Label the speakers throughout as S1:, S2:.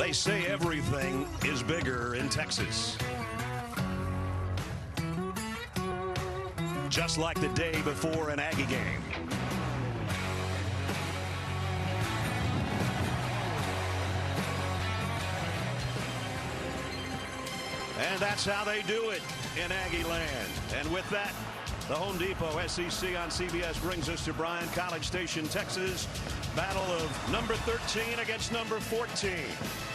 S1: They say everything is bigger in Texas. Just like the day before an Aggie game. And that's how they do it in Aggie land. And with that, the Home Depot SEC on CBS brings us to Bryan, College Station, Texas. Battle of number 13 against number 14.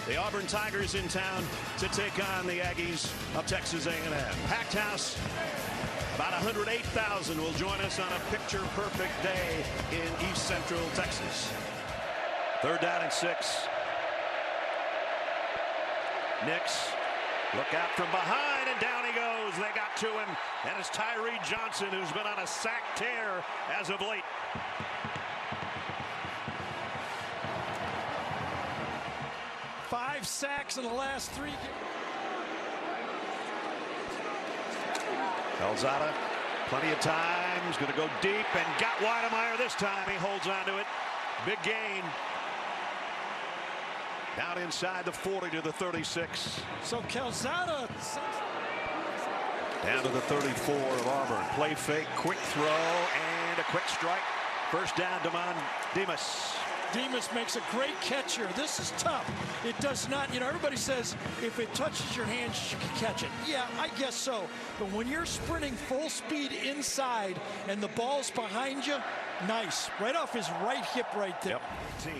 S1: The Auburn Tigers in town to take on the Aggies of Texas A&M. Packed house. About 108,000 will join us on a picture-perfect day in East Central Texas. 3rd down and 6. Nix. Look out from behind, and down he goes. They got to him, and it's Tyree Johnson, who's been on a sack tear as of late.
S2: Five sacks in the last 3 games.
S1: Calzada, plenty of time. He's going to go deep and got Weidemeyer this time. He holds on to it. Big gain. Down inside the 40 to the 36.
S2: So Calzada
S1: down to the 34 of Auburn. Play fake, quick throw, and a quick strike. First down, Damon Demas.
S2: Demas makes a great catch here. This is tough. It does not, everybody says if it touches your hands, you can catch it. Yeah, I guess so. But when you're sprinting full speed inside and the ball's behind you, nice. Right off his right hip right there.
S1: Yep.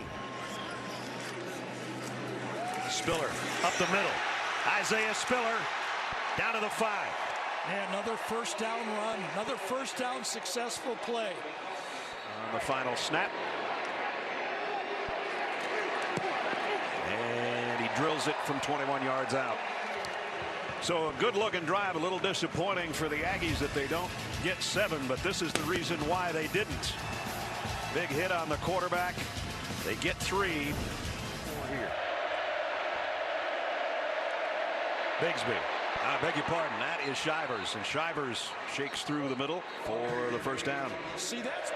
S1: Spiller up the middle. Isaiah Spiller down to the 5.
S2: And another first down run. Another first down successful play.
S1: On the final snap. And he drills it from 21 yards out. So a good looking drive. A little disappointing for the Aggies that they don't get 7, but this is the reason why they didn't. Big hit on the quarterback. They get 3 here. Bigsby. I beg your pardon. That is Shivers, and Shivers shakes through the middle for the first down.
S2: See, that's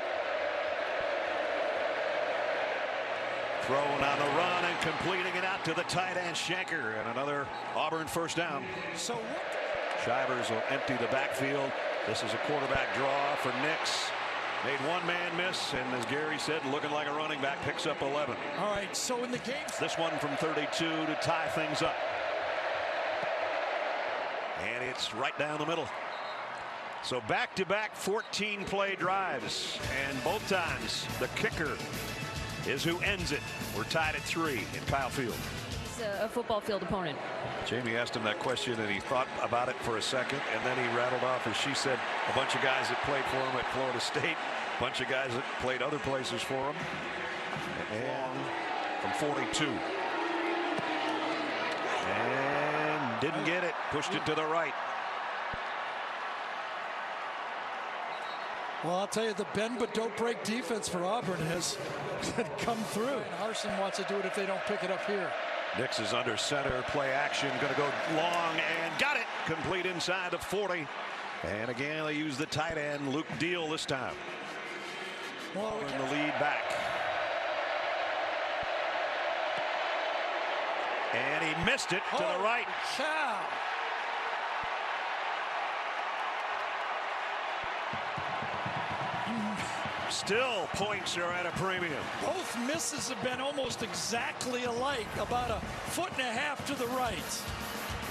S1: throwing on the run and completing it out to the tight end Shanker, and another Auburn first down.
S2: So
S1: Shivers will empty the backfield. This is a quarterback draw for Nix. Made one man miss, and as Gary said, looking like a running back, picks up 11.
S2: All right, so in the game,
S1: this one from 32 to tie things up. And it's right down the middle. So back-to-back 14-play drives, and both times the kicker is who ends it. We're tied at 3 in Kyle Field.
S3: He's a football field opponent.
S1: Jamie asked him that question, and he thought about it for a second, and then he rattled off, as she said, a bunch of guys that played for him at Florida State, a bunch of guys that played other places for him. And from 42. And didn't get it. Pushed it to the right.
S2: Well, I'll tell you, the bend but don't break defense for Auburn has come through. And Harsin wants to do it if they don't pick it up here.
S1: Nix is under center, play action, going to go long, and got it. Complete inside the 40. And again, they use the tight end, Luke Deal, this time.
S2: Well,
S1: in the lead back. And he missed it to the right.
S2: Cow.
S1: Still, points are at a premium.
S2: Both misses have been almost exactly alike, about a foot and a half to the right.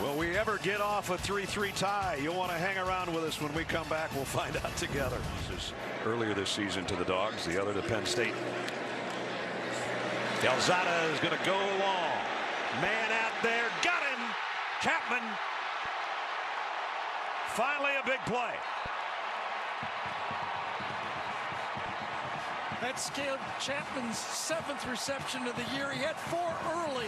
S1: Will we ever get off a 3-3 tie? You'll want to hang around with us when we come back. We'll find out together. This is earlier this season to the Dogs, the other to Penn State. Calzada is going to go long. Man out there, got him. Chapman. Finally a big play.
S2: That's Caleb Chapman's 7th reception of the year. He had 4 early,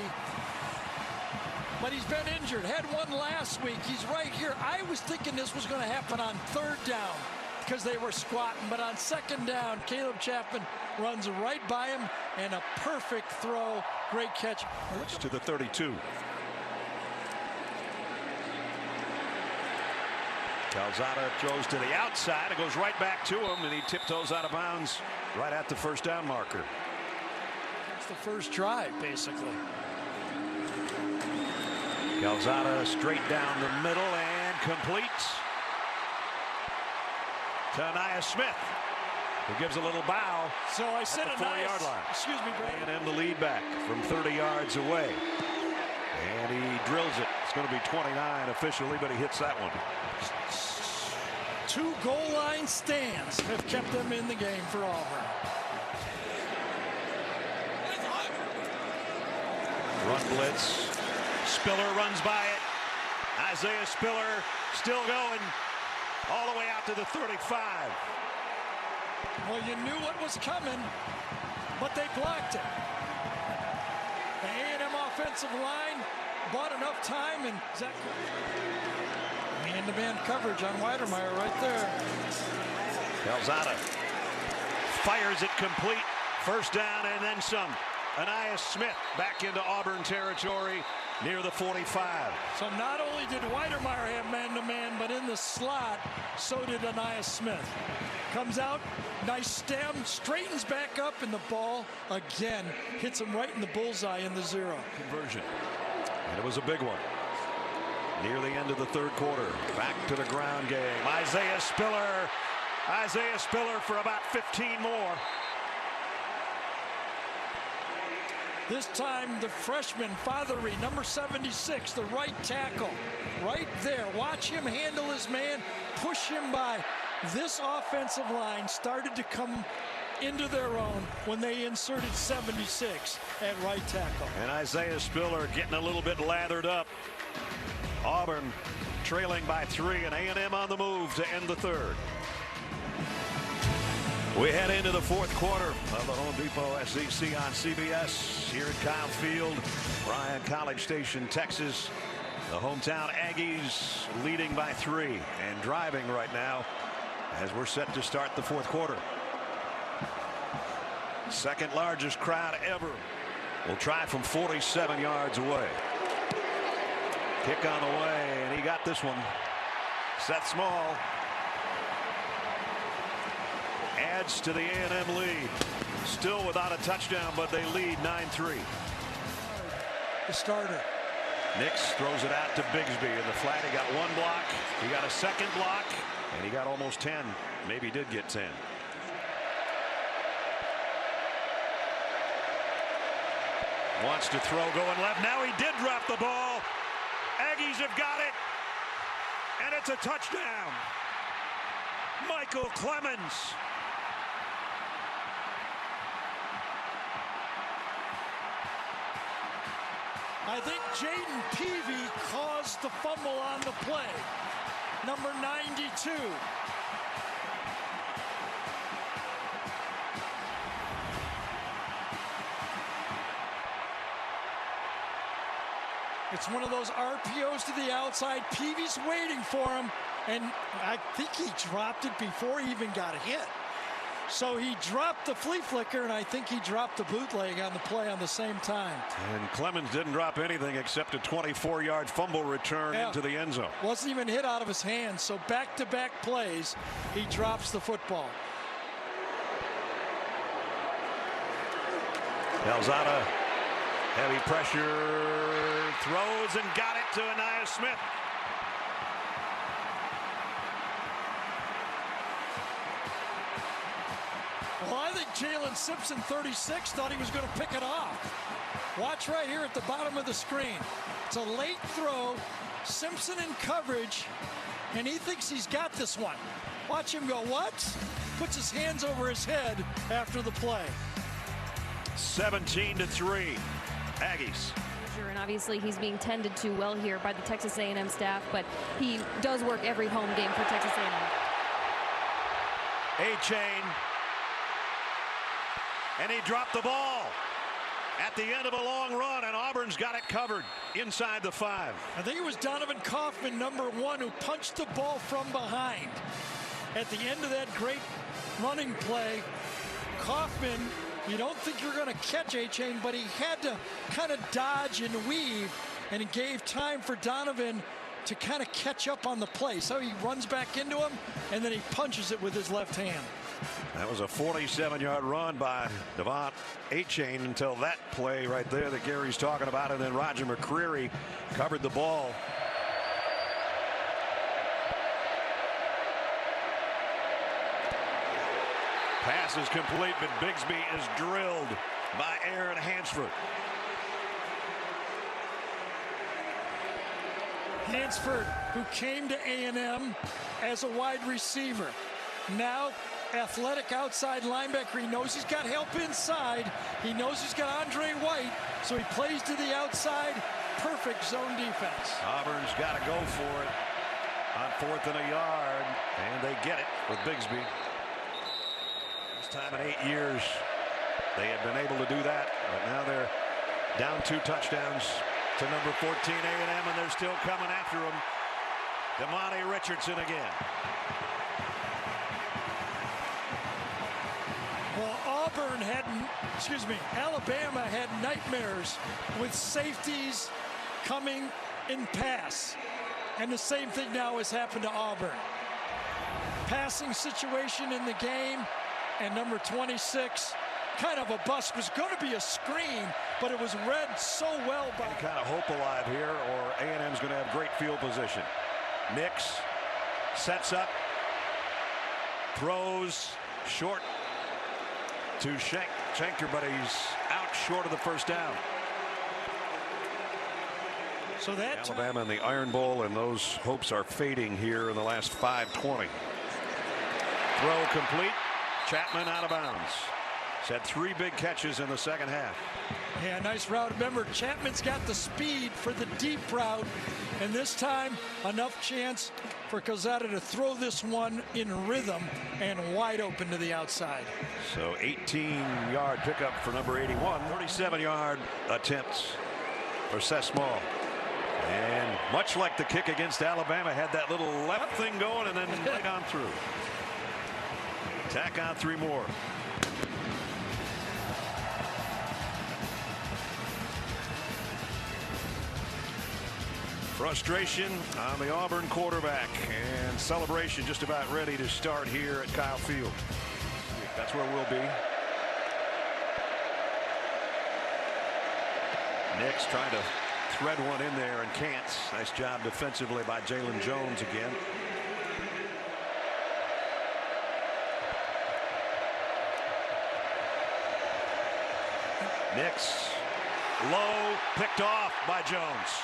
S2: but he's been injured. Had 1 last week. He's right here. I was thinking this was going to happen on 3rd down because they were squatting, but on 2nd down, Caleb Chapman runs right by him, and a perfect throw. Great catch.
S1: To the 32. Calzada throws to the outside. It goes right back to him, and he tiptoes out of bounds right at the first down marker.
S2: It's the first drive, basically.
S1: Calzada straight down the middle and completes to Anaya Smith, who gives a little bow.
S2: So I said
S1: at the 4-yard line.
S2: Excuse me, Brandon.
S1: And the lead back from 30 yards away. And he drills it. It's going to be 29 officially, but he hits that one.
S2: 2 goal line stands have kept them in the game for Auburn.
S1: Run blitz. Spiller runs by it. Isaiah Spiller still going all the way out to the 35.
S2: Well, you knew what was coming, but they blocked it. The A&M offensive line bought enough time, and man-to-man coverage on Weidermeyer right there.
S1: Calzada fires it complete. First down and then some. Anaya Smith back into Auburn territory near the 45.
S2: So not only did Weidermeyer have man-to-man, but in the slot, so did Anaya Smith. Comes out, nice stem, straightens back up, and the ball again hits him right in the bullseye in the 0.
S1: Conversion. And it was a big one. Near the end of the third quarter. Back to the ground game. Isaiah Spiller for about 15 more.
S2: This time the freshman, Fothery, number 76, the right tackle. Right there. Watch him handle his man, push him by. This offensive line started to come into their own when they inserted 76 at right tackle.
S1: And Isaiah Spiller getting a little bit lathered up. Auburn trailing by 3 and A&M on the move to end the third. We head into the fourth quarter of the Home Depot SEC on CBS here at Kyle Field, Bryan, College Station, Texas. The hometown Aggies leading by 3 and driving right now as we're set to start the fourth quarter. Second largest crowd ever. Will try from 47 yards away. Kick on the way, and he got this one. Seth Small adds to the A&M lead. Still without a touchdown, but they lead 9-3.
S2: The starter.
S1: Nix throws it out to Bigsby in the flat. He got 1 block. He got a second block, and he got almost 10. Maybe did get 10. Wants to throw going left. Now he did drop the ball. Aggies have got it. And it's a touchdown. Michael Clemens.
S2: I think Jaden Peavy caused the fumble on the play. Number 92. It's one of those RPOs to the outside. Peavy's waiting for him, and I think he dropped it before he even got hit. So he dropped the flea flicker, and I think he dropped the bootleg on the play on the same time.
S1: And Clemens didn't drop anything except a 24-yard fumble return into the end zone.
S2: Wasn't even hit out of his hands. So back-to-back plays, he drops the football.
S1: Calzada, heavy pressure, throws and got it to Anaya Smith.
S2: Well, I think Jalen Simpson, 36, thought he was going to pick it off. Watch right here at the bottom of the screen. It's a late throw. Simpson in coverage, and he thinks he's got this one. Watch him go, what? Puts his hands over his head after the play.
S1: 17-3, Aggies.
S3: And obviously he's being tended to well here by the Texas A&M staff, but he does work every home game for Texas A&M.
S1: A-Chain. And he dropped the ball at the end of a long run, and Auburn's got it covered inside the 5.
S2: I think it was Donovan Kaufman, number 1, who punched the ball from behind. At the end of that great running play, Kaufman, you don't think you're going to catch A-Chain, but he had to kind of dodge and weave, and it gave time for Donovan to kind of catch up on the play. So he runs back into him, and then he punches it with his left hand.
S1: That was a 47-yard run by Devon Achane until that play right there that Gary's talking about, and then Roger McCreary covered the ball. Pass is complete, but Bigsby is drilled by Aaron Hansford.
S2: Hansford, who came to A&M as a wide receiver, now athletic outside linebacker. He knows he's got help inside. He knows he's got Andre White, so he plays to the outside. Perfect zone defense.
S1: Auburn's got to go for it on 4th and a yard, and they get it with Bigsby. This time in 8 years, they had been able to do that, but now they're down 2 touchdowns to number 14 A&M, and they're still coming after him. Damani Richardson again.
S2: Well, Alabama had nightmares with safeties coming in pass. And the same thing now has happened to Auburn. Passing situation in the game, and number 26, kind of a bust, was going to be a screen, but it was read so well by.
S1: Kind of hope alive here, or A&M's going to have great field position. Nix sets up, throws short to Schenker, but he's out short of the first down.
S2: So that
S1: Alabama in the Iron Bowl, and those hopes are fading here in the last 5:20. Throw complete. Chapman out of bounds. He's had 3 big catches in the second half.
S2: Yeah, nice route. Remember, Chapman's got the speed for the deep route, and this time enough chance for Calzada to throw this one in rhythm and wide open to the outside.
S1: So 18-yard pickup for number 81. 37-yard attempts for Seth Small. And much like the kick against Alabama, had that little left thing going and then right on through. Tack on 3 more. Frustration on the Auburn quarterback, and celebration just about ready to start here at Kyle Field. That's where we'll be. Nix trying to thread one in there and can't. Nice job defensively by Jalen Jones again. Nix low, picked off by Jones.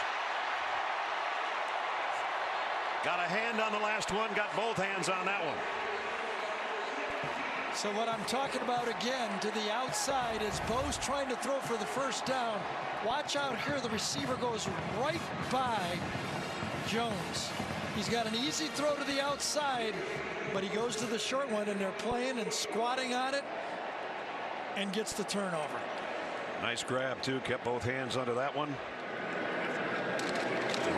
S1: Got a hand on the last one, got both hands on that one.
S2: So what I'm talking about again, to the outside, is Bo's trying to throw for the first down. Watch out here, the receiver goes right by Jones. He's got an easy throw to the outside, but he goes to the short one, and they're playing and squatting on it and gets the turnover.
S1: Nice grab too, kept both hands under that one.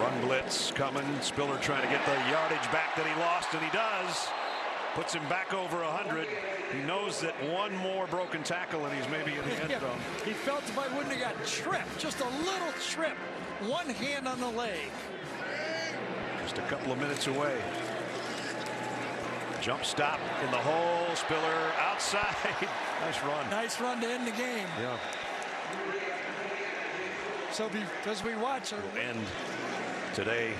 S1: Run blitz coming. Spiller trying to get the yardage back that he lost, and he does. Puts him back over 100. He knows that one more broken tackle and he's maybe in the end zone.
S2: He felt if I wouldn't have got tripped, just a little trip. One hand on the leg.
S1: Just a couple of minutes away. Jump stop in the hole. Spiller outside. Nice run.
S2: Nice run to end the game.
S1: Yeah.
S2: So as we watch,
S1: we'll end today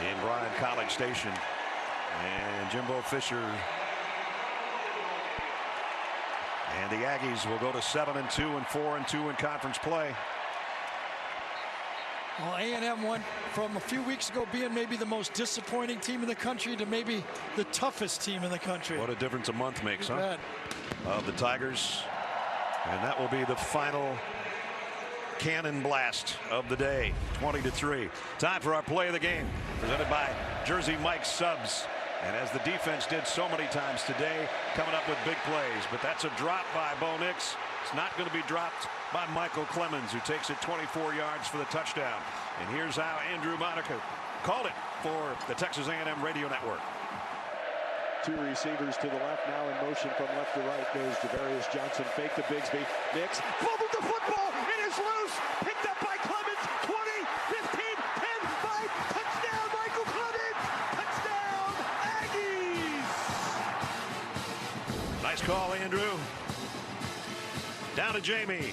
S1: in Bryan College Station, and Jimbo Fisher and the Aggies will go to 7-2 and 4-2 in conference play.
S2: Well, A&M went from a few weeks ago being maybe the most disappointing team in the country to maybe the toughest team in the country.
S1: What a difference a month makes, huh? Of the Tigers. And that will be the final cannon blast of the day. 20-3. Time for our play of the game, presented by Jersey Mike's Subs. And as the defense did so many times today, coming up with big plays. But that's a drop by Bo Nix. It's not going to be dropped by Michael Clemens, who takes it 24 yards for the touchdown. And here's how Andrew Monica called it for the Texas A&M Radio Network.
S4: 2 receivers to the left, now in motion from left to right goes Javarius Johnson. Fake to Bigsby. Nix fumbled the football. It is loose. Picked up by Clemens. 20, 15, 10, 5. Touchdown, Michael Clemens. Touchdown, Aggies.
S1: call, Andrew. Down to Jamie.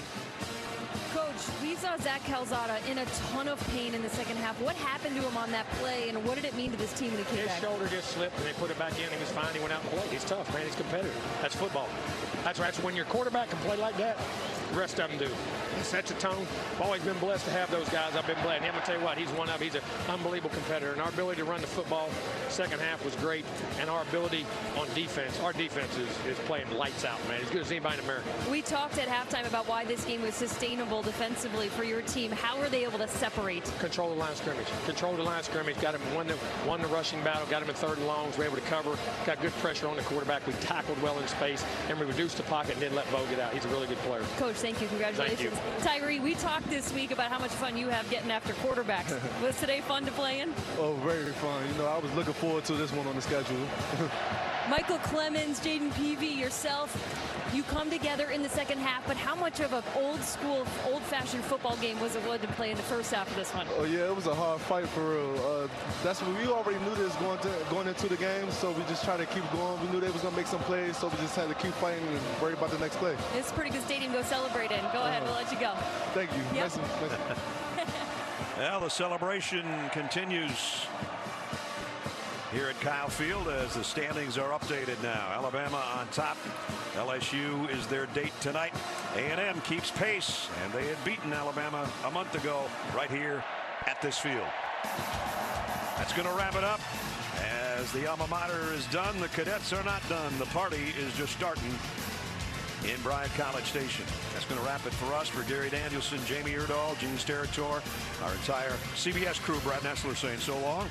S3: Coach, we saw Zach Calzada in a ton of pain in the second half. What happened to him on that play, and what did it mean to this team when he came back?
S5: His shoulder just slipped, and they put it back in. He was fine. He went out and played. He's tough, man. He's competitive. That's football. That's right. So when your quarterback can play like that, the rest of them do. He sets a tone. I've always been blessed to have those guys. I've been blessed. And I'm going to tell you what, he's one of them. He's an unbelievable competitor. And our ability to run the football second half was great. And our ability on defense, our defense is playing lights out, man. As good as anybody in America.
S3: We talked at halftime about why this game was sustainable defensively for your team. How were they able to separate?
S5: Control the line of scrimmage. Control the line of scrimmage. Got him won the rushing battle. Got him in 3rd and longs. We were able to cover. Got good pressure on the quarterback. We tackled well in space. And we reduced the pocket and didn't let Bo get out. He's a really good player.
S3: Coach, thank you. Congratulations.
S5: Thank you.
S3: Tyree, we talked this week about how much fun you have getting after quarterbacks. Was today fun to play in?
S6: Oh, very fun. You know, I was looking forward to this one on the schedule.
S3: Michael Clemens, Jaden Peavy, yourself, you come together in the second half, but how much of an old-fashioned football game was it to play in the first half of this one?
S6: Oh, yeah, it was a hard fight for real. That's what we already knew this going into the game, so we just tried to keep going. We knew they was going to make some plays, so we just had to keep fighting and worry about the next play.
S3: It's a pretty good stadium to go celebrate in. Go ahead, we'll let you go.
S6: Thank you.
S3: Yep.
S6: Nice.
S1: Well, the celebration continues here at Kyle Field as the standings are updated now. Alabama on top. LSU is their date tonight. A&M keeps pace, and they had beaten Alabama a month ago right here at this field. That's going to wrap it up. As the alma mater is done, the cadets are not done. The party is just starting in Bryant College Station. That's going to wrap it for us. For Gary Danielson, Jamie Erdahl, Gene Steratore, our entire CBS crew, Brad Nessler saying so long.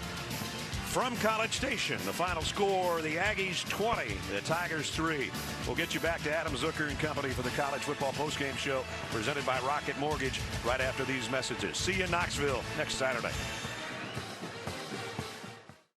S1: From College Station, the final score, the Aggies 20, the Tigers 3. We'll get you back to Adam Zucker and company for the college football postgame show presented by Rocket Mortgage right after these messages. See you in Knoxville next Saturday.